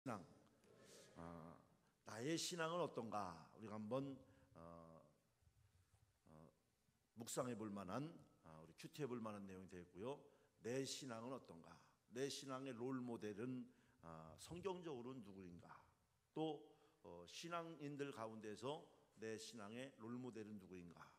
신앙, 나의 신앙은 어떤가? 우리가 한번 묵상해 볼 만한, 우리 큐티해 볼 만한 내용이 되겠고요. 내 신앙은 어떤가? 내 신앙의 롤 모델은 성경적으로는 누구인가? 또 신앙인들 가운데서 내 신앙의 롤 모델은 누구인가?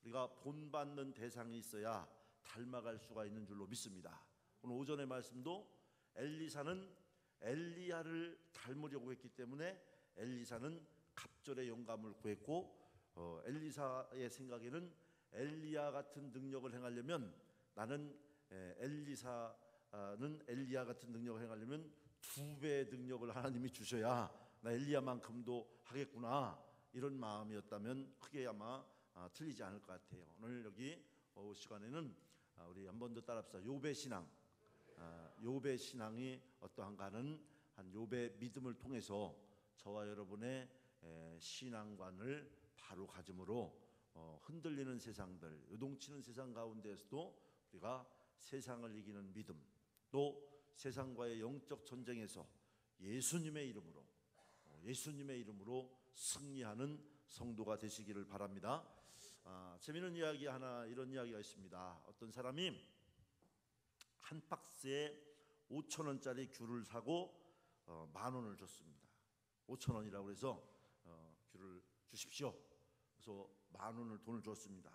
우리가 본받는 대상이 있어야 닮아갈 수가 있는 줄로 믿습니다. 오늘 오전의 말씀도 엘리사는 엘리야를 닮으려고 했기 때문에 엘리사는 갑절의 영감을 구했고, 엘리사의 생각에는 엘리야 같은 능력을 행하려면 나는 엘리야 같은 능력을 행하려면 2배의 능력을 하나님이 주셔야 나 엘리야만큼도 하겠구나, 이런 마음이었다면 크게 아마 틀리지 않을 것 같아요. 오늘 여기 시간에는 우리 한 번 더 따라합시다. 욥의 신앙. 욥의 신앙이 어떠한가는 한 욥의 믿음을 통해서 저와 여러분의 신앙관을 바로 가짐으로 흔들리는 세상들, 요동치는 세상 가운데에서도 우리가 세상을 이기는 믿음, 또 세상과의 영적 전쟁에서 예수님의 이름으로 승리하는 성도가 되시기를 바랍니다. 재미있는 이야기 하나, 이런 이야기가 있습니다. 어떤 사람이 한 박스에 5,000원짜리 귤을 사고 10,000원을 줬습니다. 5,000원이라고 해서 귤을 주십시오. 그래서 10,000원을 돈을 줬습니다.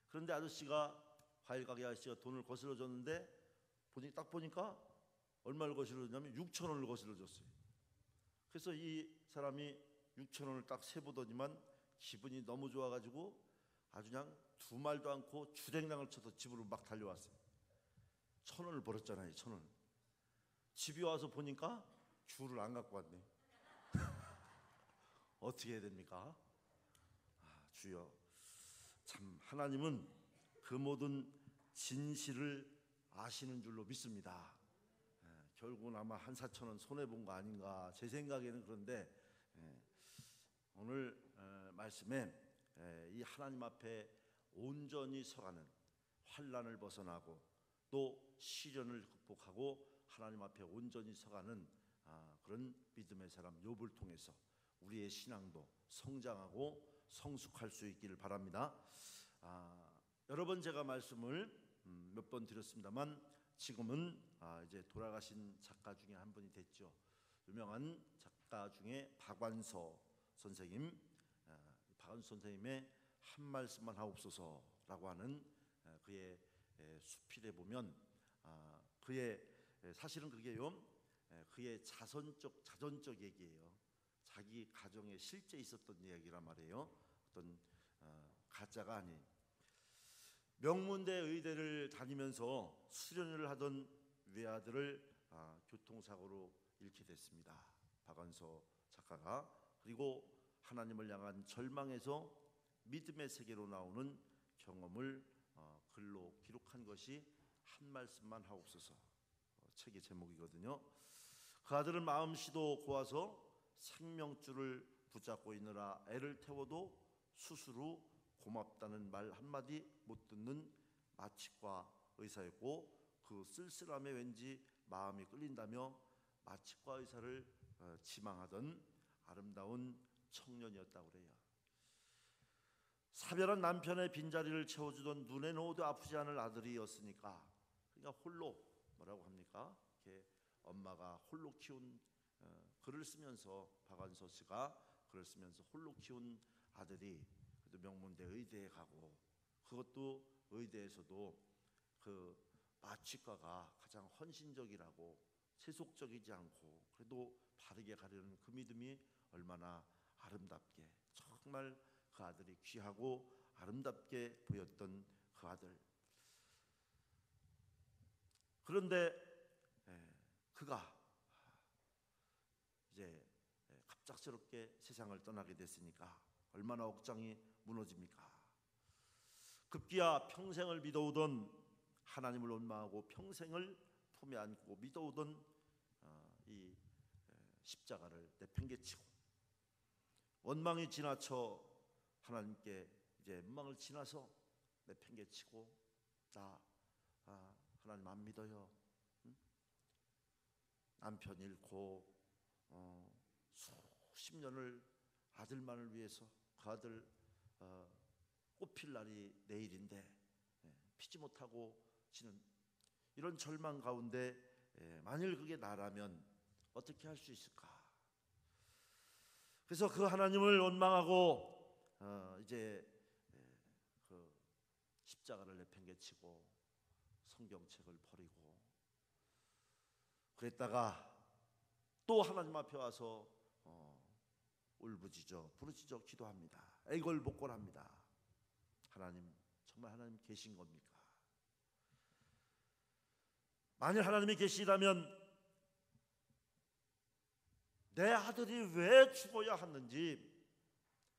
그런데 과일 가게 아저씨가 돈을 거슬러 줬는데 딱 보니까 얼마를 거슬러 줬냐면 6,000원을 거슬러 줬어요. 그래서 이 사람이 6,000원을 딱 세보더니만 기분이 너무 좋아가지고 아주 그냥 두 말도 않고 주랭랑을 쳐서 집으로 막 달려왔어요. 1,000원을 벌었잖아요. 1,000원. 집에 와서 보니까 귤을 안 갖고 왔네. 어떻게 해야 됩니까? 주여, 참 하나님은 그 모든 진실을 아시는 줄로 믿습니다. 결국은 아마 1,4,000원 손해본 거 아닌가, 제 생각에는. 그런데 오늘 말씀에 이 하나님 앞에 온전히 서가는, 환난을 벗어나고 또 시련을 극복하고 하나님 앞에 온전히 서가는 그런 믿음의 사람 욥을 통해서 우리의 신앙도 성장하고 성숙할 수 있기를 바랍니다. 여러 번 제가 말씀을 몇 번 드렸습니다만 지금은 이제 돌아가신 작가 중에 한 분이 됐죠. 유명한 작가 중에 박완서 선생님, 박완서 선생님의 한 말씀만 하옵소서라고 하는 그의 수필에 보면 사실은 그게요, 그의 자전적 얘기예요. 자기 가정에 실제 있었던 이야기란 말이에요. 어떤 가짜가 아닌. 명문대 의대를 다니면서 수련을 하던 외아들을 교통사고로 잃게 됐습니다. 박완서 작가가. 그리고 하나님을 향한 절망에서 믿음의 세계로 나오는 경험을 글로 기록한 것이 한 말씀만 하옵소서, 책의 제목이거든요. 그 아들은 마음씨도 고와서 생명줄을 붙잡고 있느라 애를 태워도 스스로 고맙다는 말 한마디 못 듣는 마취과 의사였고, 그 쓸쓸함에 왠지 마음이 끌린다며 마취과 의사를 지망하던 아름다운 청년이었다고 그래요. 사별한 남편의 빈자리를 채워주던 눈에 넣어도 아프지 않을 아들이었으니까, 그러니까 홀로, 뭐라고 합니까? 이렇게 엄마가 홀로 키운, 글을 쓰면서, 박완서 씨가 글을 쓰면서 홀로 키운 아들이 그래도 명문대 의대에 가고, 그것도 의대에서도 그 마취과가 가장 헌신적이라고, 세속적이지 않고 그래도 바르게 가려는 그 믿음이 얼마나 아름답게, 정말 그 아들이 귀하고 아름답게 보였던 그 아들. 그런데 그가 이제 갑작스럽게 세상을 떠나게 됐으니까 얼마나 억장이 무너집니까? 급기야 평생을 믿어오던 하나님을 원망하고 평생을 품에 안고 믿어오던 이 십자가를 내팽개치고, 원망이 지나쳐 하나님께 이제 원망을 지나서 내팽개치고, 나 하나님 안 믿어요. 남편 잃고 수십 년을 아들만을 위해서 그 아들 꽃필 날이 내일인데 피지 못하고 지는 이런 절망 가운데 만일 그게 나라면 어떻게 할 수 있을까? 그래서 그 하나님을 원망하고 이제 그 십자가를 내팽개치고 성경책을 버리고 그랬다가 또 하나님 앞에 와서 울부짖어 부르짖어 기도합니다. 애걸복걸합니다. 하나님, 정말 하나님 계신 겁니까? 만일 하나님이 계시다면 내 아들이 왜 죽어야 하는지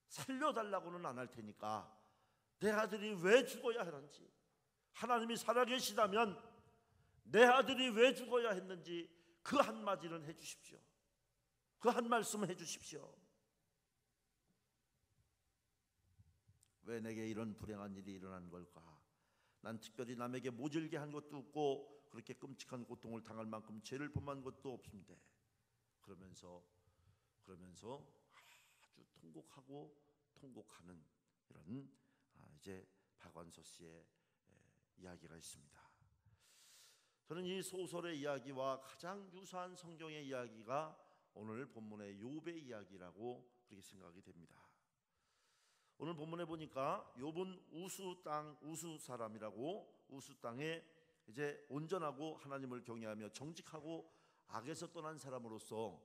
살려달라고는 안 할 테니까 내 아들이 왜 죽어야 하는지, 하나님이 살아계시다면 내 아들이 왜 죽어야 했는지 그 한마디는 해주십시오. 그 한 말씀은 해주십시오. 왜 내게 이런 불행한 일이 일어난 걸까? 난 특별히 남에게 모질게 한 것도 없고 그렇게 끔찍한 고통을 당할 만큼 죄를 범한 것도 없는데 그러면서 아주 통곡하고 통곡하는 이런 이제 박완서 씨의 이야기가 있습니다. 저는 이 소설의 이야기와 가장 유사한 성경의 이야기가 오늘 본문의 욥의 이야기라고 그렇게 생각이 됩니다. 오늘 본문에 보니까 욥은 우수 사람이라고, 우수 땅에 이제 온전하고 하나님을 경외하며 정직하고 악에서 떠난 사람으로서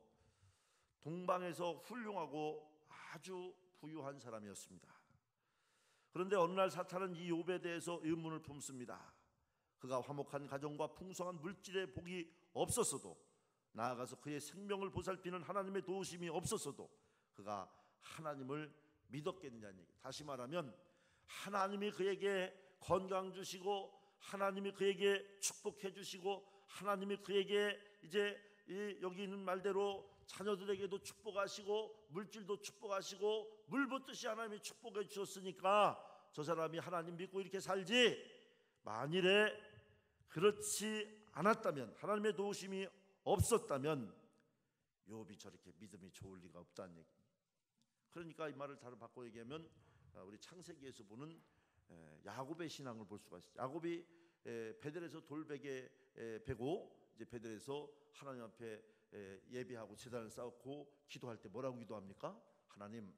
동방에서 훌륭하고 아주 부유한 사람이었습니다. 그런데 어느 날 사탄은 이 욥에 대해서 의문을 품습니다. 그가 화목한 가정과 풍성한 물질의 복이 없었어도, 나아가서 그의 생명을 보살피는 하나님의 도우심이 없었어도 그가 하나님을 믿었겠느냐는 얘기. 다시 말하면 하나님이 그에게 건강 주시고 하나님이 그에게 축복해 주시고 하나님이 그에게 이제 여기 있는 말대로 자녀들에게도 축복하시고 물질도 축복하시고 물 붓듯이 하나님이 축복해 주셨으니까 저 사람이 하나님 믿고 이렇게 살지, 만일에 그렇지 않았다면, 하나님의 도우심이 없었다면 욥이 저렇게 믿음이 좋을 리가 없다는 얘기. 그러니까 이 말을 다른 바꿔 얘기하면 우리 창세기에서 보는 야곱의 신앙을 볼 수가 있어요. 야곱이 베델에서 돌베개 베고 이제 베델에서 하나님 앞에 예배하고 제단을 쌓고 기도할 때 뭐라고 기도합니까? 하나님,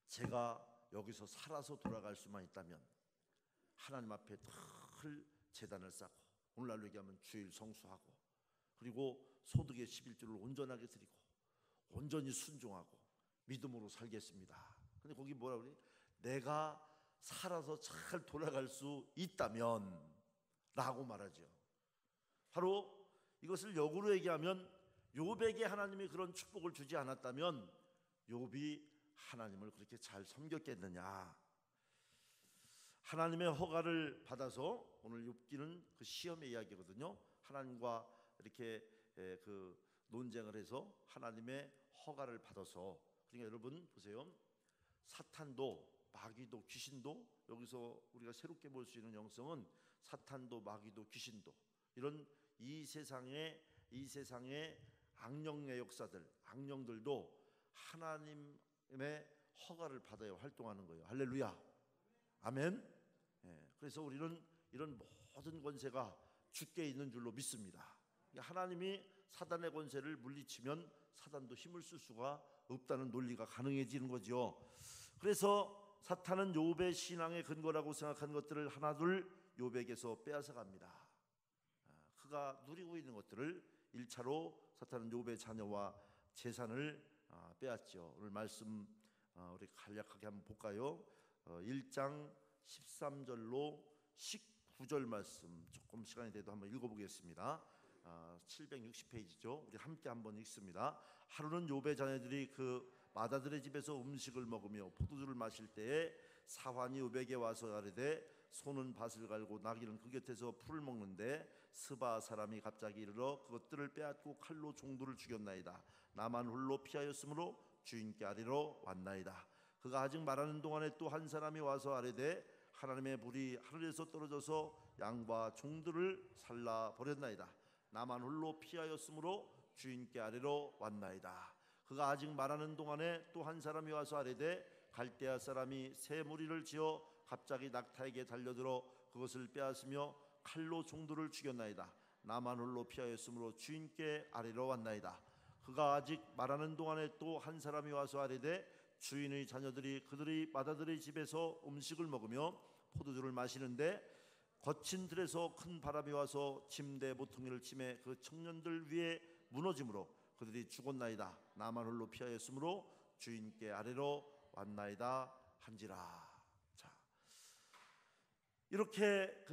제가 여기서 살아서 돌아갈 수만 있다면 하나님 앞에 늘 제단을 쌓고, 오늘날로 얘기하면 주일 성수하고, 그리고 소득의 11조를 온전하게 드리고 온전히 순종하고 믿음으로 살겠습니다. 근데 거기 뭐라 그래? 내가 살아서 잘 돌아갈 수 있다면 라고 말하죠. 바로 이것을 역으로 얘기하면 욥에게 하나님이 그런 축복을 주지 않았다면 욥이 하나님을 그렇게 잘 섬겼겠느냐. 하나님의 허가를 받아서, 오늘 욥기는 그 시험의 이야기거든요. 하나님과 이렇게 그 논쟁을 해서 하나님의 허가를 받아서, 그러니까 여러분 보세요. 사탄도 마귀도 귀신도, 여기서 우리가 새롭게 볼 수 있는 영성은 사탄도 마귀도 귀신도, 이런 이 세상의 악령의 역사들, 악령들도 하나님의 허가를 받아야 활동하는 거예요. 할렐루야, 아멘. 그래서 우리는 이런 모든 권세가 주께 있는 줄로 믿습니다. 하나님이 사단의 권세를 물리치면 사단도 힘을 쓸 수가 없다는 논리가 가능해지는 거죠. 그래서 사탄은 욥의 신앙의 근거라고 생각한 것들을 하나둘 욥에게서 빼앗아 갑니다. 그가 누리고 있는 것들을 1차로 사탄은 욥의 자녀와 재산을 빼앗죠. 오늘 말씀 우리 간략하게 한번 볼까요? 1장 13절로 19절 말씀 조금 시간이 돼도 한번 읽어보겠습니다. 760페이지죠. 우리 함께 한번 읽습니다. 하루는 욥의 자녀들이 그 마다들의 집에서 음식을 먹으며 포도주를 마실 때에 사환이 욥에게 와서 아뢰되 소는 밭을 갈고 나귀는 그 곁에서 풀을 먹는데 스바 사람이 갑자기 이르러 그것들을 빼앗고 칼로 종들을 죽였나이다. 나만 홀로 피하였으므로 주인께 아뢰러 왔나이다. 그가 아직 말하는 동안에 또 한 사람이 와서 아뢰되 하나님의 불이 하늘에서 떨어져서 양과 종들을 살라 버렸나이다. 나만 홀로 피하였으므로 주인께 아뢰러 왔나이다. 그가 아직 말하는 동안에 또 한 사람이 와서 아뢰되 갈대아 사람이 새 무리를 지어 갑자기 낙타에게 달려들어 그것을 빼앗으며 칼로 종들을 죽였나이다. 나만 홀로 피하였으므로 주인께 아뢰러 왔나이다. 그가 아직 말하는 동안에 또 한 사람이 와서 아뢰되 주인의 자녀들이 그들의 맏아들의 집에서 음식을 먹으며 포도주를 마시는데 거친 들에서 큰 바람이 와서 침대 모퉁이를 치매 그 청년들 위에 무너짐으로 그들이 죽었나이다. 나만 홀로 피하였으므로 주인께 아뢰러 왔나이다 한지라. 자, 이렇게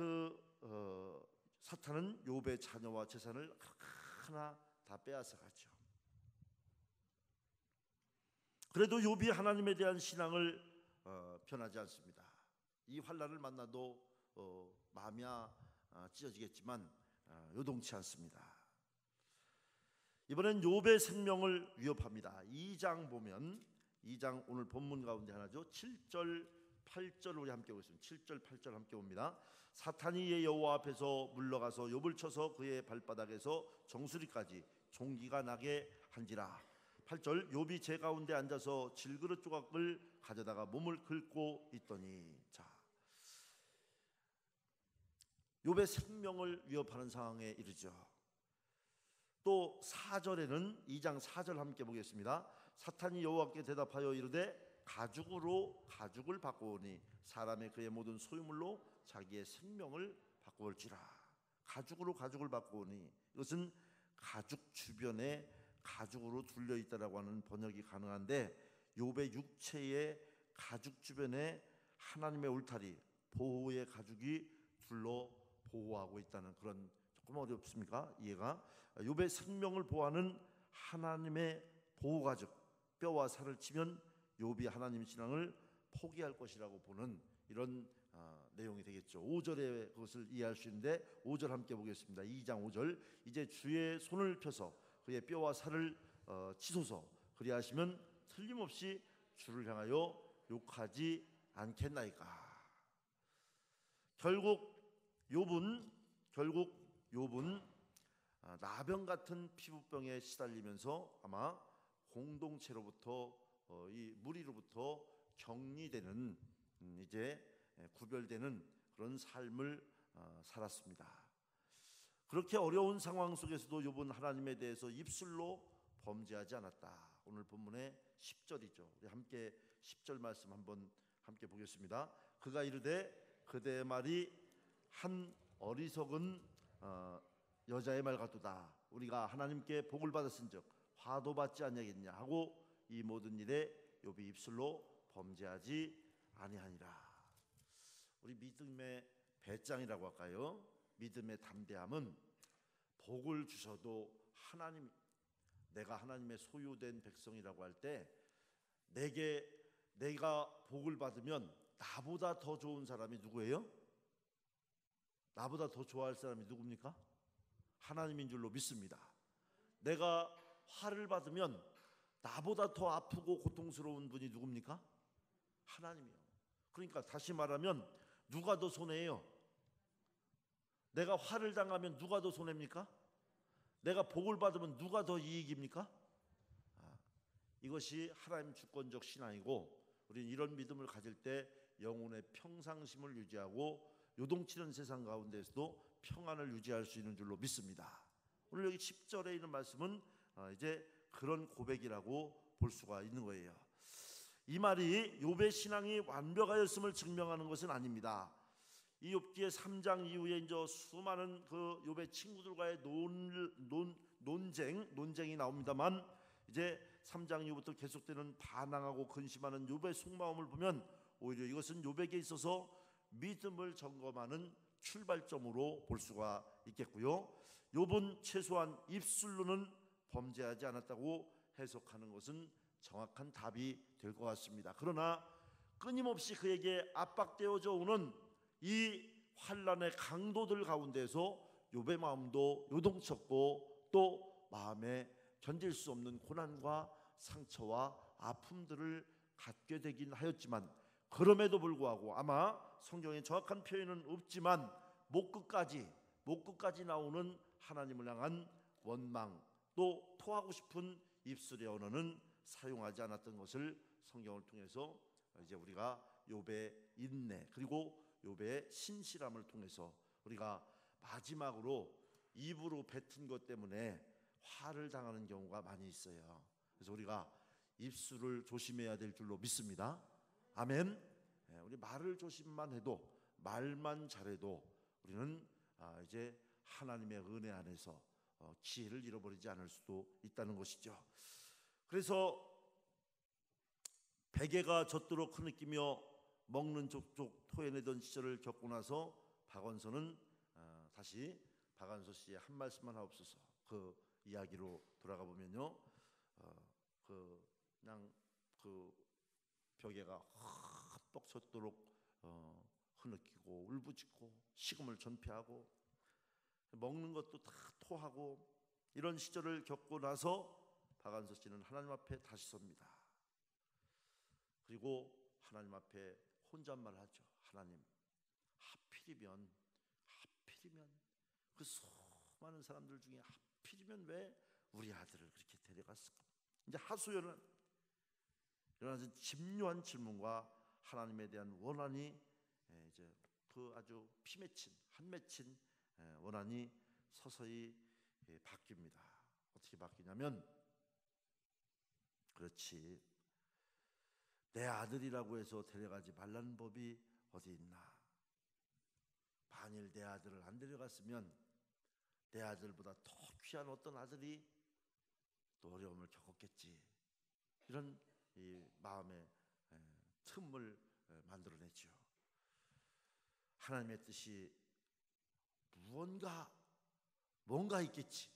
사탄은 욥의 자녀와 재산을 하나 다 빼앗아 가죠. 그래도 욥이 하나님에 대한 신앙을 변하지 않습니다. 이 환난을 만나도 마음이 찢어지겠지만 요동치 않습니다. 이번엔 욥의 생명을 위협합니다. 2장 보면 2장 오늘 본문 가운데 하나죠. 7절 8절 우리 함께 보겠습니다. 7절 8절 함께 봅니다. 사탄이 예 여호와 앞에서 물러가서 욥을 쳐서 그의 발바닥에서 정수리까지 종기가 나게 한지라. 8절 욥이 제 가운데 앉아서 질그릇 조각을 가져다가 몸을 긁고 있더니. 자, 욥의 생명을 위협하는 상황에 이르죠. 또 4절에는 2장 4절 함께 보겠습니다. 사탄이 여호와께 대답하여 이르되 가죽으로 가죽을 바꾸오니 사람의 그의 모든 소유물로 자기의 생명을 바꾸올지라. 가죽으로 가죽을 바꾸오니 이것은 가죽 주변에 가죽으로 둘려 있다라고 하는 번역이 가능한데 욥의 육체의 가죽 주변에 하나님의 울타리 보호의 가죽이 둘러 보호하고 있다는 그런, 조금 어렵습니까? 이해가? 욥의 생명을 보호하는 하나님의 보호 가죽, 뼈와 살을 치면 욥이 하나님 신앙을 포기할 것이라고 보는 이런 내용이 되겠죠. 5절에 그것을 이해할 수 있는데 5절 함께 보겠습니다. 2장 5절 이제 주의 손을 펴서 그의 뼈와 살을 치소서. 그리하시면 틀림없이 주를 향하여 욕하지 않겠나이까. 결국 욥은 나병 같은 피부병에 시달리면서 아마 공동체로부터 이 무리로부터 격리되는 이제 구별되는 그런 삶을 살았습니다. 그렇게 어려운 상황 속에서도 욥은 하나님에 대해서 입술로 범죄하지 않았다. 오늘 본문의 10절이죠. 우리 함께 10절 말씀 한번 함께 보겠습니다. 그가 이르되 그대의 말이 한 어리석은 여자의 말 같도다. 우리가 하나님께 복을 받았은즉 화도 받지 아니하겠냐 하고 이 모든 일에 욥이 입술로 범죄하지 아니하니라. 우리 믿음의 배짱이라고 할까요? 믿음의 담대함은 복을 주셔도 내가 하나님의 소유된 백성이라고 할 때 내가 복을 받으면 나보다 더 좋은 사람이 누구예요? 나보다 더 좋아할 사람이 누굽니까? 하나님인 줄로 믿습니다. 내가 화를 받으면 나보다 더 아프고 고통스러운 분이 누굽니까? 하나님이요. 그러니까 다시 말하면 누가 더 손해예요? 내가 화를 당하면 누가 더 손해입니까? 내가 복을 받으면 누가 더 이익입니까? 이것이 하나님 주권적 신앙이고, 우리는 이런 믿음을 가질 때 영혼의 평상심을 유지하고 요동치는 세상 가운데서도 평안을 유지할 수 있는 줄로 믿습니다. 오늘 여기 10절에 있는 말씀은 이제 그런 고백이라고 볼 수가 있는 거예요. 이 말이 욥의 신앙이 완벽하였음을 증명하는 것은 아닙니다. 이 욥기의 3장 이후에 이제 수많은 그 욥의 친구들과의 논쟁이 나옵니다만, 이제 3장 이후부터 계속되는 반항하고 근심하는 욥의 속마음을 보면 오히려 이것은 욥에게 있어서 믿음을 점검하는 출발점으로 볼 수가 있겠고요. 욥은 최소한 입술로는 범죄하지 않았다고 해석하는 것은 정확한 답이 될 것 같습니다. 그러나 끊임없이 그에게 압박되어져 오는 이 환난의 강도들 가운데서 욥의 마음도 요동쳤고 또 마음에 견딜 수 없는 고난과 상처와 아픔들을 갖게 되긴 하였지만, 그럼에도 불구하고 아마 성경에 정확한 표현은 없지만 목 끝까지 나오는 하나님을 향한 원망, 또 토하고 싶은 입술의 언어는 사용하지 않았던 것을 성경을 통해서 이제 우리가 욥의 인내 그리고 욥의 신실함을 통해서 우리가 마지막으로 입으로 뱉은 것 때문에 화를 당하는 경우가 많이 있어요. 그래서 우리가 입술을 조심해야 될 줄로 믿습니다. 아멘. 우리 말을 조심만 해도, 말만 잘해도 우리는 이제 하나님의 은혜 안에서 지혜를 잃어버리지 않을 수도 있다는 것이죠. 그래서 베개가 젖도록 흐느끼며 먹는 족족 토해내던 시절을 겪고 나서 박원서는 다시 박완서 씨의 한 말씀만 하옵소서. 그 이야기로 돌아가 보면요, 그냥 그 벽에가 흠뻑 젖도록 흐느끼고 울부짖고 식음을 전폐하고 먹는 것도 다 토하고 이런 시절을 겪고 나서 박완서 씨는 하나님 앞에 다시 섭니다. 그리고 하나님 앞에 혼잣말하죠. 하나님, 하필이면 그 수많은 사람들 중에 하필이면 왜 우리 아들을 그렇게 데려갔을까? 이제 하소연은 이런 집요한 질문과 하나님에 대한 원한이 이제 그 아주 한 맺힌 원한이 서서히 바뀝니다. 어떻게 바뀌냐면, 그렇지, 내 아들이라고 해서 데려가지 말라는 법이 어디 있나? 만일 내 아들을 안 데려갔으면 내 아들보다 더 귀한 어떤 아들이 또 어려움을 겪었겠지. 이런 이 마음의 틈을 만들어내죠. 하나님의 뜻이 뭔가 있겠지.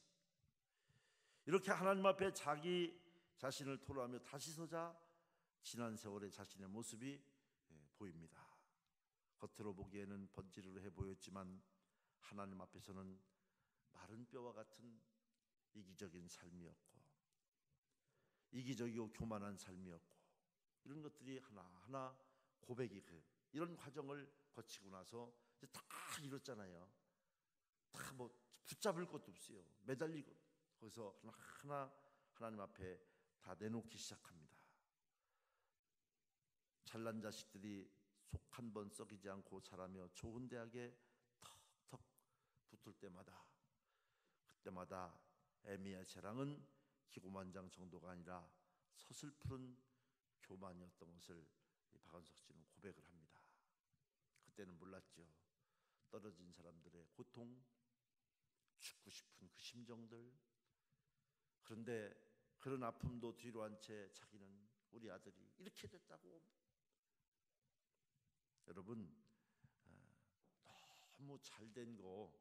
이렇게 하나님 앞에 자기 자신을 토로하며 다시 서자 지난 세월의 자신의 모습이 보입니다. 겉으로 보기에는 번지르르해 보였지만 하나님 앞에서는 마른 뼈와 같은 이기적인 삶이었고, 이기적이고 교만한 삶이었고, 이런 것들이 하나하나 고백이 이런 과정을 거치고 나서 이제 다 이뤘잖아요. 다 뭐 붙잡을 것도 없어요. 매달리고 거기서 하나 하나님 앞에 다 내놓기 시작합니다. 잘난 자식들이 속 한 번 썩이지 않고 자라며 좋은 대학에 턱턱 붙을 그때마다 애미의 자랑은 기고만장 정도가 아니라 서슬푸른 교만이었던 것을 박완석 씨는 고백을 합니다. 그때는 몰랐죠. 떨어진 사람들의 고통, 죽고 싶은 그 심정들. 그런데 그런 아픔도 뒤로 한 채 자기는 우리 아들이 이렇게 됐다고. 여러분, 너무 잘된 거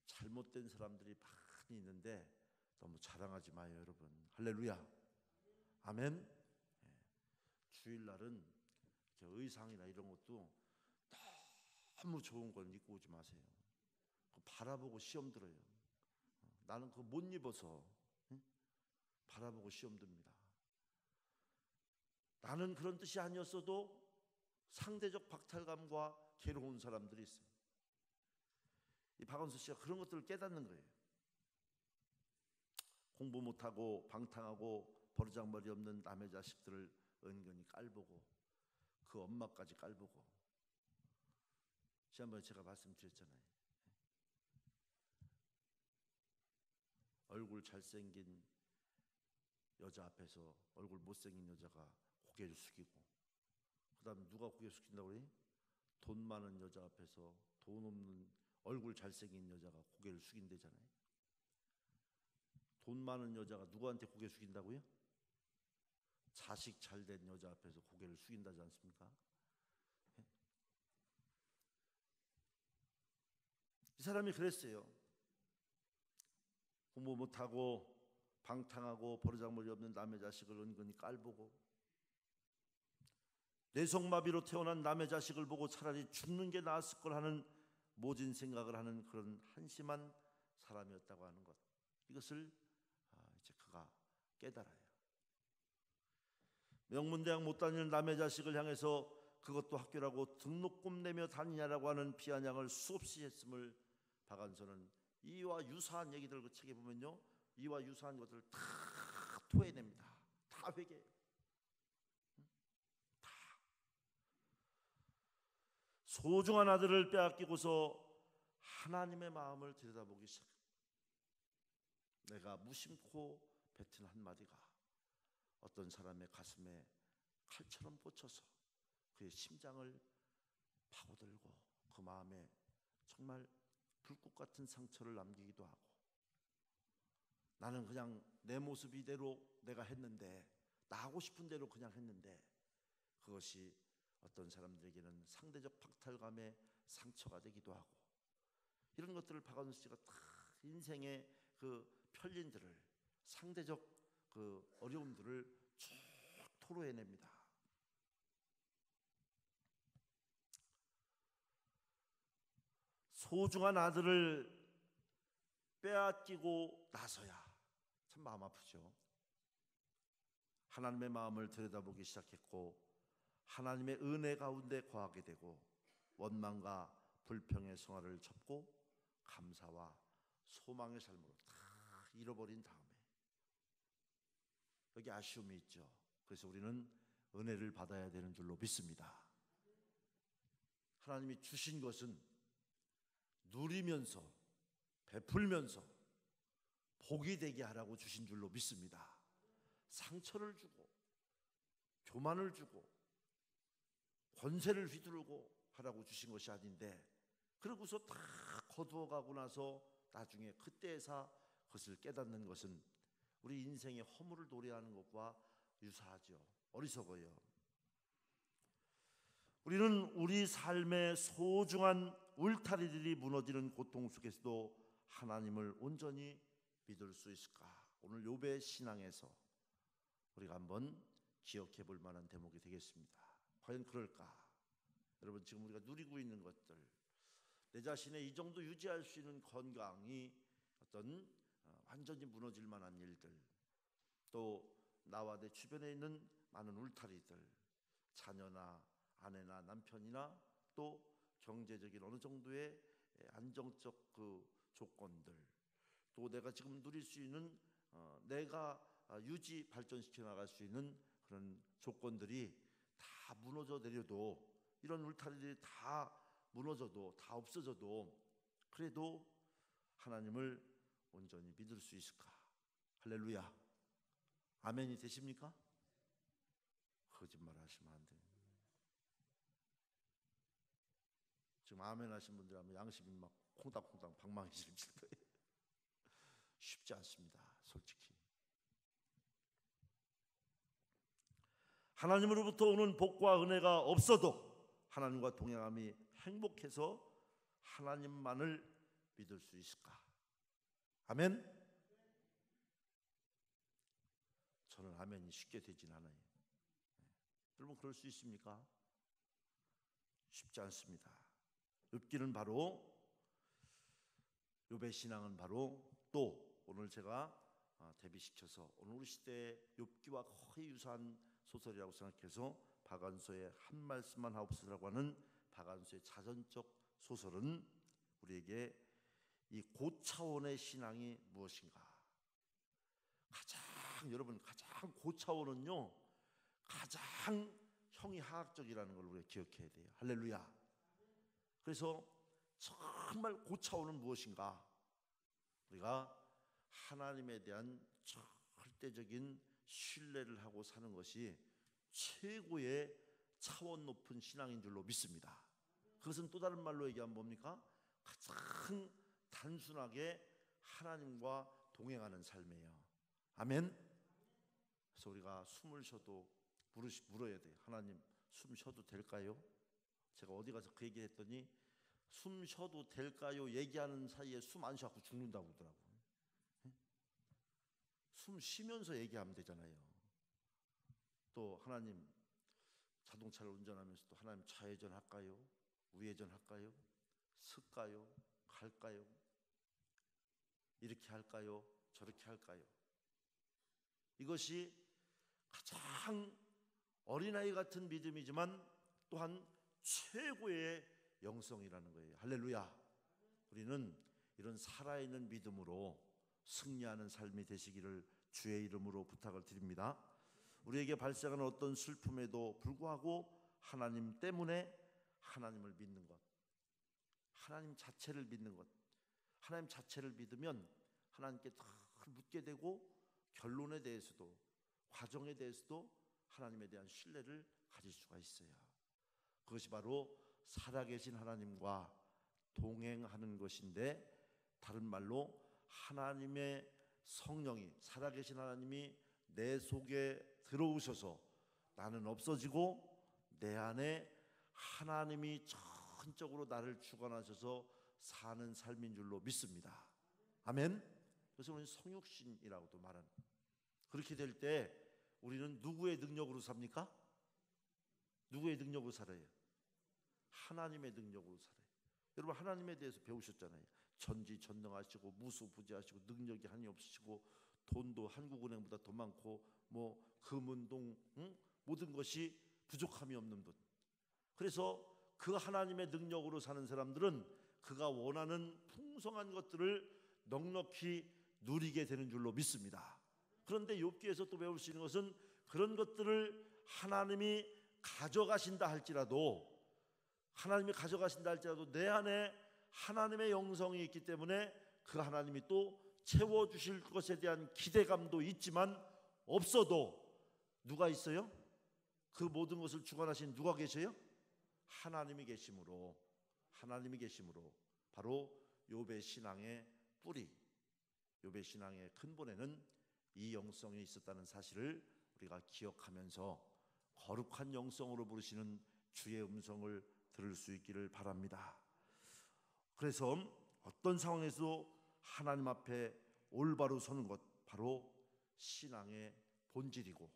잘못된 사람들이 많이 있는데 너무 자랑하지 마요, 여러분. 할렐루야, 아멘. 주일날은 의상이나 이런 것도 너무 좋은 걸 입고 오지 마세요. 바라보고 시험 들어요. 나는 그거 못 입어서 바라보고 시험 듭니다. 나는 그런 뜻이 아니었어도 상대적 박탈감과 괴로운 사람들이 있어요. 이 박원수 씨가 그런 것들을 깨닫는 거예요. 공부 못하고 방탕하고 버르장머리 없는 남의 자식들을 은근히 깔보고 그 엄마까지 깔보고. 지난번에 제가 말씀드렸잖아요. 얼굴 잘생긴 여자 앞에서 얼굴 못생긴 여자가 고개를 숙이고, 그 다음에 누가 고개 숙인다고 그래? 돈 많은 여자 앞에서 돈 없는 얼굴 잘생긴 여자가 고개를 숙인대잖아요. 돈 많은 여자가 누구한테 고개 숙인다고요? 자식 잘된 여자 앞에서 고개를 숙인다지 않습니까? 이 사람이 그랬어요. 공부 못하고 방탕하고 버르장머리 없는 남의 자식을 은근히 깔보고, 뇌성마비로 태어난 남의 자식을 보고 차라리 죽는 게 나았을 걸 하는 모진 생각을 하는 그런 한심한 사람이었다고 하는 것, 이것을 이제 그가 깨달아요. 명문대학 못 다니는 남의 자식을 향해서 그것도 학교라고 등록금 내며 다니냐라고 하는 비아냥을 수없이 했음을 박완서는 이와 유사한 얘기들 그 책에 보면요, 이와 유사한 것들을 다 토해냅니다. 다 회개해요. 다. 소중한 아들을 빼앗기고서 하나님의 마음을 들여다보기 시작합니다. 내가 무심코 뱉은 한마디가 어떤 사람의 가슴에 칼처럼 꽂혀서 그의 심장을 파고들고 그 마음에 정말 불꽃 같은 상처를 남기기도 하고, 나는 그냥 내 모습 이대로 내가 했는데, 나 하고 싶은 대로 그냥 했는데, 그것이 어떤 사람들에게는 상대적 박탈감의 상처가 되기도 하고, 이런 것들을 박완수 씨가 다 인생의 그 편린들을, 상대적 그 어려움들을 쭉 토로해냅니다. 소중한 아들을 빼앗기고 나서야 참 마음 아프죠. 하나님의 마음을 들여다보기 시작했고, 하나님의 은혜 가운데 거하게 되고, 원망과 불평의 생활을 접고 감사와 소망의 삶으로 다 잃어버린 다음에 여기 아쉬움이 있죠. 그래서 우리는 은혜를 받아야 되는 줄로 믿습니다. 하나님이 주신 것은 누리면서 베풀면서 복이 되게 하라고 주신 줄로 믿습니다. 상처를 주고 교만을 주고 권세를 휘두르고 하라고 주신 것이 아닌데, 그러고서 다 거두어가고 나서 나중에 그때에서 그것을 깨닫는 것은 우리 인생의 허물을 도래하는 것과 유사하죠. 어리석어요. 우리는 우리 삶의 소중한 울타리들이 무너지는 고통 속에서도 하나님을 온전히 믿을 수 있을까? 오늘 욥의 신앙에서 우리가 한번 기억해 볼 만한 대목이 되겠습니다. 과연 그럴까? 여러분, 지금 우리가 누리고 있는 것들, 내 자신의 이 정도 유지할 수 있는 건강이 어떤 완전히 무너질 만한 일들, 또 나와 내 주변에 있는 많은 울타리들, 자녀나 아내나 남편이나 또 경제적인 어느 정도의 안정적 그 조건들, 또 내가 지금 누릴 수 있는 내가 유지 발전시켜 나갈 수 있는 그런 조건들이 다 무너져 내려도, 이런 울타리들이 다 무너져도, 다 없어져도 그래도 하나님을 온전히 믿을 수 있을까? 할렐루야. 아멘이 되십니까? 거짓말 하시면 안 돼요. 지금 아멘 하신 분들 하면 양심이 막 콩닥콩닥 방망이질 거예요. 쉽지 않습니다, 솔직히. 하나님으로부터 오는 복과 은혜가 없어도 하나님과 동행함이 행복해서 하나님만을 믿을 수 있을까? 아멘? 저는 아멘이 쉽게 되진 않아요. 여러분, 그럴 수 있습니까? 쉽지 않습니다. 욥기는 바로, 욥의 신앙은 바로, 또 오늘 제가 대비시켜서 오늘 우리 시대의 욥기와 거의 유사한 소설이라고 생각해서 박완서의 한 말씀만 하옵소서라고 하는 박완서의 자전적 소설은 우리에게 이 고차원의 신앙이 무엇인가, 여러분 가장 고차원은요, 가장 형이 하악적이라는 걸 우리가 기억해야 돼요. 할렐루야. 그래서 정말 고차원은 무엇인가? 우리가 하나님에 대한 절대적인 신뢰를 하고 사는 것이 최고의 차원 높은 신앙인 줄로 믿습니다. 그것은 또 다른 말로 얘기하면 뭡니까? 가장 단순하게 하나님과 동행하는 삶이에요. 아멘. 그래서 우리가 숨을 쉬어도 물어야 돼요. 하나님, 숨 쉬어도 될까요? 제가 어디 가서 그 얘기 했더니 숨 쉬어도 될까요? 얘기하는 사이에 숨 안 쉬어서 죽는다고 그러더라고요. 숨 쉬면서 얘기하면 되잖아요. 또 하나님, 자동차를 운전하면서도 하나님 좌회전 할까요? 우회전 할까요? 쓸까요? 갈까요? 이렇게 할까요? 저렇게 할까요? 이것이 가장 어린아이 같은 믿음이지만 또한 최고의 영성이라는 거예요. 할렐루야. 우리는 이런 살아있는 믿음으로 승리하는 삶이 되시기를 주의 이름으로 부탁을 드립니다. 우리에게 발생하는 어떤 슬픔에도 불구하고 하나님 때문에 하나님을 믿는 것, 하나님 자체를 믿는 것, 하나님 자체를 믿으면 하나님께 더 묻게 되고 결론에 대해서도 과정에 대해서도 하나님에 대한 신뢰를 가질 수가 있어요. 그것이 바로 살아계신 하나님과 동행하는 것인데, 다른 말로 하나님의 성령이, 살아계신 하나님이 내 속에 들어오셔서 나는 없어지고 내 안에 하나님이 전적으로 나를 주관하셔서 사는 삶인 줄로 믿습니다. 아멘. 그래서 우리는 성육신이라고도 말하는, 그렇게 될 때 우리는 누구의 능력으로 삽니까? 누구의 능력으로 살아요? 하나님의 능력으로 살아요. 여러분, 하나님에 대해서 배우셨잖아요. 전지전능하시고 무수부지하시고 능력이 한이 없으시고 돈도 한국은행보다 더 많고 뭐 금은동 모든 것이 부족함이 없는 분. 그래서 그 하나님의 능력으로 사는 사람들은 그가 원하는 풍성한 것들을 넉넉히 누리게 되는 줄로 믿습니다. 그런데 욥기에서 또 배울 수 있는 것은 그런 것들을 하나님이 가져가신다 할지라도, 하나님이 가져가신다 할지라도 내 안에 하나님의 영성이 있기 때문에 그 하나님이 또 채워주실 것에 대한 기대감도 있지만, 없어도 누가 있어요? 그 모든 것을 주관하신 누가 계셔요? 하나님이 계심으로, 하나님이 계심으로 바로 욥의 신앙의 뿌리, 욥의 신앙의 근본에는 이 영성이 있었다는 사실을 우리가 기억하면서 거룩한 영성으로 부르시는 주의 음성을 들을 수 있기를 바랍니다. 그래서 어떤 상황에서 하나님 앞에 올바로 서는 것, 바로 신앙의 본질이고,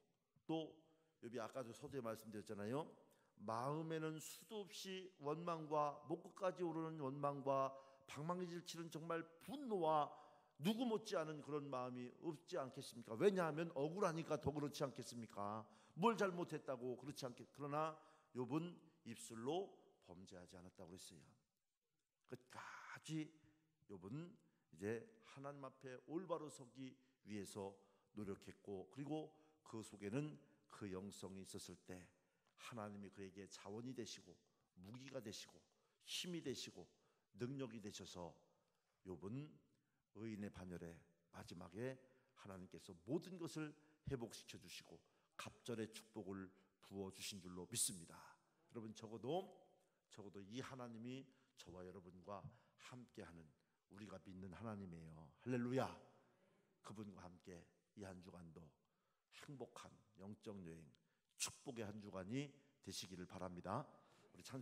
또 욥이 아까도 서두에 말씀드렸잖아요. 마음에는 수도 없이 원망과 목끝까지 오르는 원망과 방망이질치는 정말 분노와 누구 못지않은 그런 마음이 없지 않겠습니까? 왜냐하면 억울하니까 더 그렇지 않겠습니까? 뭘 잘못했다고 그렇지 않겠. 그러나 욥은 입술로 범죄하지 않았다고 그랬어요. 끝까지 욥은 이제 하나님 앞에 올바로 서기 위해서 노력했고, 그리고 그 속에는 그 영성이 있었을 때 하나님이 그에게 자원이 되시고 무기가 되시고 힘이 되시고 능력이 되셔서 욥은 의인의 반열에 마지막에 하나님께서 모든 것을 회복시켜 주시고 갑절의 축복을 부어 주신 줄로 믿습니다. 여러분, 적어도 이 하나님이 저와 여러분과 함께하는, 우리가 믿는 하나님이에요. 할렐루야. 그분과 함께 이 한 주간도 행복한 영적 여행, 축복의 한 주간이 되시기를 바랍니다. 우리 찬송